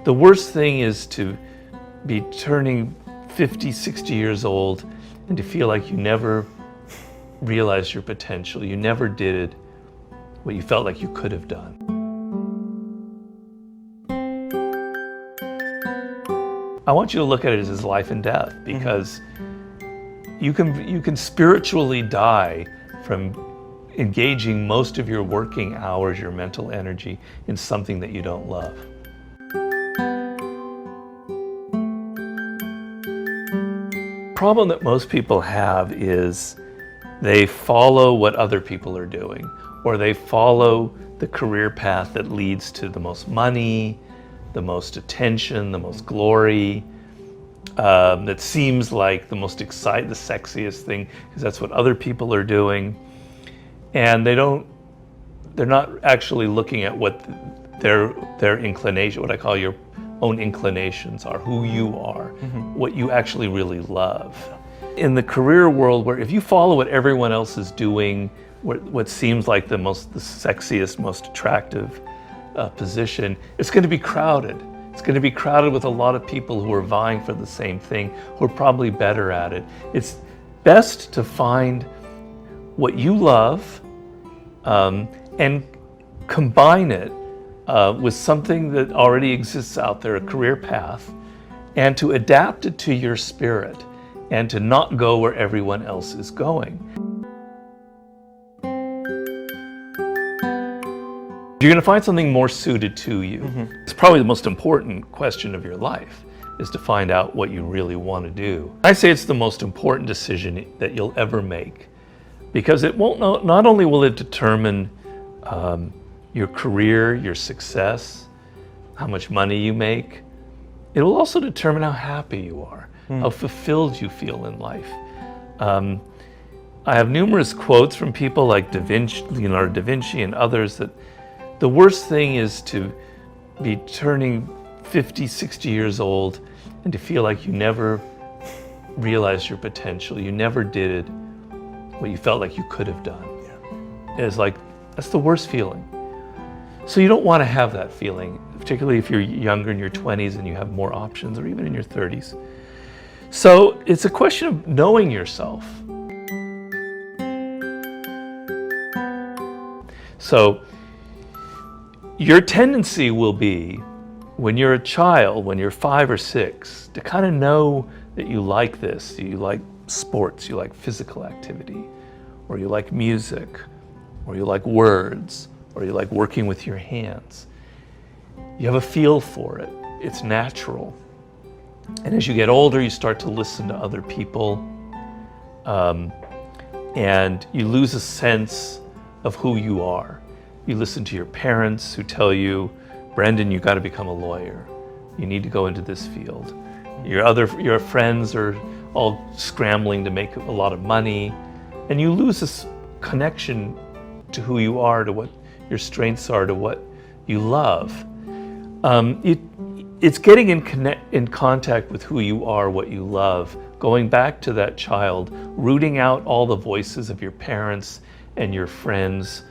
The worst thing is to be turning 50, 60 years old and to feel like you never realized your potential. You never did what you felt like you could have done. I want you to look at it as life and death, because you can spiritually die from engaging most of your working hours, your mental energy, in something that you don't love. The problem that most people have is they follow what other people are doing, or they follow the career path that leads to the most money, the most attention, the most glory, that seems like the most exciting, the sexiest thing, because that's what other people are doing. And they're not actually looking at what their inclination, what I call your own inclinations are, who you are, what you actually really love. In the career world, where if you follow what everyone else is doing, what seems like the sexiest, most attractive position, it's going to be crowded. It's going to be crowded with a lot of people who are vying for the same thing, who are probably better at it. It's best to find what you love and combine it with something that already exists out there, a career path, and to adapt it to your spirit and to not go where everyone else is going. You're going to find something more suited to you. It's probably the most important question of your life, is to find out what you really want to do. I say it's the most important decision that you'll ever make, because it won't not only will it determine your career, your success, how much money you make, it will also determine how happy you are, how fulfilled you feel in life. I have numerous quotes from people like Leonardo da Vinci and others that the worst thing is to be turning 50, 60 years old and to feel like you never realized your potential. You never did what you felt like you could have done. It's like, that's the worst feeling. So you don't want to have that feeling, particularly if you're younger, in your 20s, and you have more options, or even in your 30s. So it's a question of knowing yourself. So your tendency will be, when you're a child, when you're 5 or 6, to kind of know that you like this. You like sports, you like physical activity, or you like music, or you like words, or you like working with your hands. You have a feel for it. It's natural. And as you get older, you start to listen to other people, and you lose a sense of who you are. You listen to your parents who tell you, Brendan, you got to become a lawyer. You need to go into this field. Your friends are all scrambling to make a lot of money, and you lose this connection to who you are, to what your strengths are, to what you love. It's getting in contact with who you are, what you love, going back to that child, rooting out all the voices of your parents and your friends,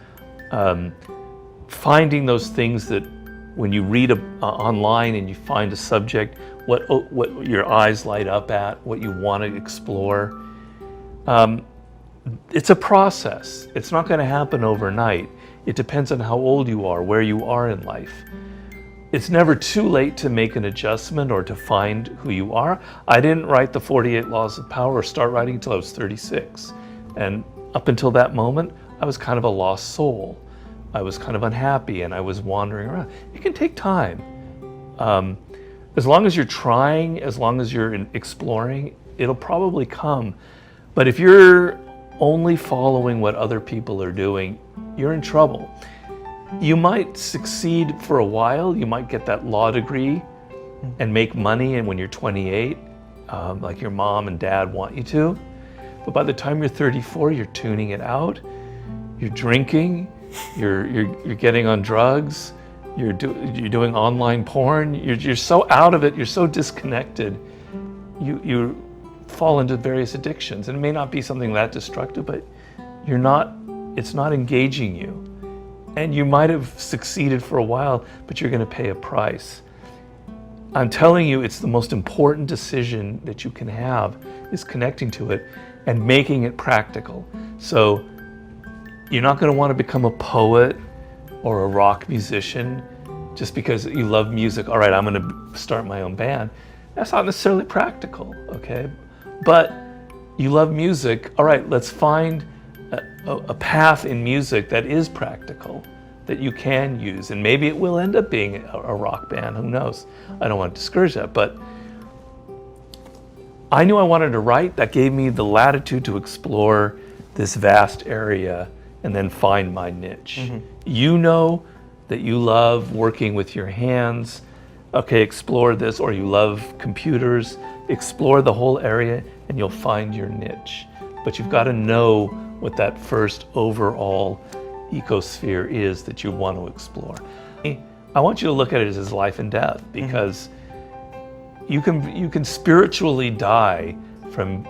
finding those things that when you read online and you find a subject, what your eyes light up at, what you want to explore. It's a process. It's not going to happen overnight. It depends on how old you are, where you are in life. It's never too late to make an adjustment or to find who you are. I didn't write the 48 Laws of Power or start writing until I was 36. And up until that moment, I was kind of a lost soul. I was kind of unhappy and I was wandering around. It can take time. As long as you're trying, as long as you're exploring, it'll probably come. But if you're only following what other people are doing, you're in trouble. You might succeed for a while. You might get that law degree and make money, and when you're 28, like your mom and dad want you to. But by the time you're 34, you're tuning it out. You're drinking. You're getting on drugs. You're doing online porn. You're so out of it. You're so disconnected. You fall into various addictions, and it may not be something that destructive, but it's not engaging you. And you might have succeeded for a while, but you're going to pay a price. I'm telling you, it's the most important decision that you can have, is connecting to it and making it practical. So you're not going to want to become a poet or a rock musician just because you love music. All right, I'm going to start my own band. That's not necessarily practical, okay? But you love music. All right, let's find a path in music that is practical, that you can use. And maybe it will end up being a rock band, who knows? I don't want to discourage that, but I knew I wanted to write. That gave me the latitude to explore this vast area and then find my niche. Mm-hmm. You know that you love working with your hands. Okay, explore this. Or you love computers. Explore the whole area and you'll find your niche. But you've got to know what that first overall ecosphere is that you want to explore. I want you to look at it as life and death, because you can spiritually die from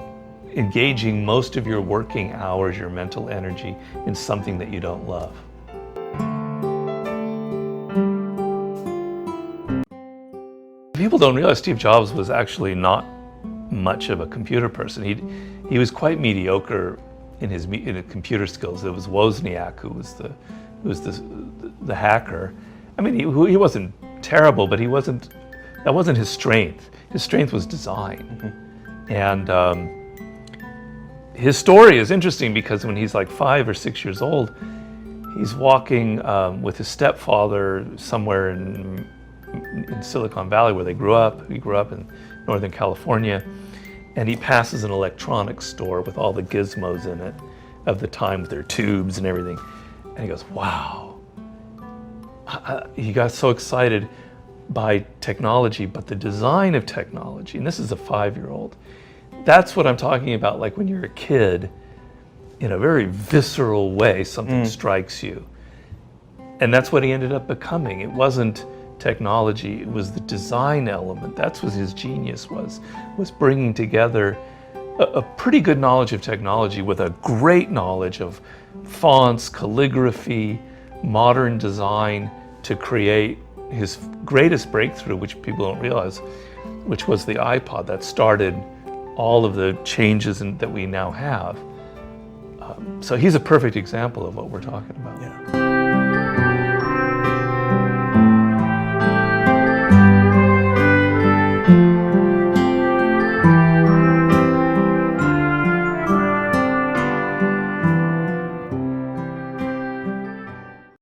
engaging most of your working hours, your mental energy, in something that you don't love. People don't realize Steve Jobs was actually not much of a computer person. He was quite mediocre in his computer skills. It was Wozniak who was the hacker. I mean, he wasn't terrible, but that wasn't his strength. His strength was design. And his story is interesting because when he's like 5 or 6 years old, he's walking with his stepfather somewhere in Silicon Valley, where they grew up. He grew up in Northern California, and he passes an electronics store with all the gizmos in it of the time, with their tubes and everything. And he goes, wow. He got so excited by technology, but the design of technology, and this is a 5-year-old, that's what I'm talking about. Like when you're a kid, in a very visceral way, something strikes you. And that's what he ended up becoming. It wasn't technology, it was the design element. That's what his genius was bringing together a pretty good knowledge of technology with a great knowledge of fonts, calligraphy, modern design, to create his greatest breakthrough, which people don't realize, which was the iPod that started all of the changes that we now have. So he's a perfect example of what we're talking about. Yeah.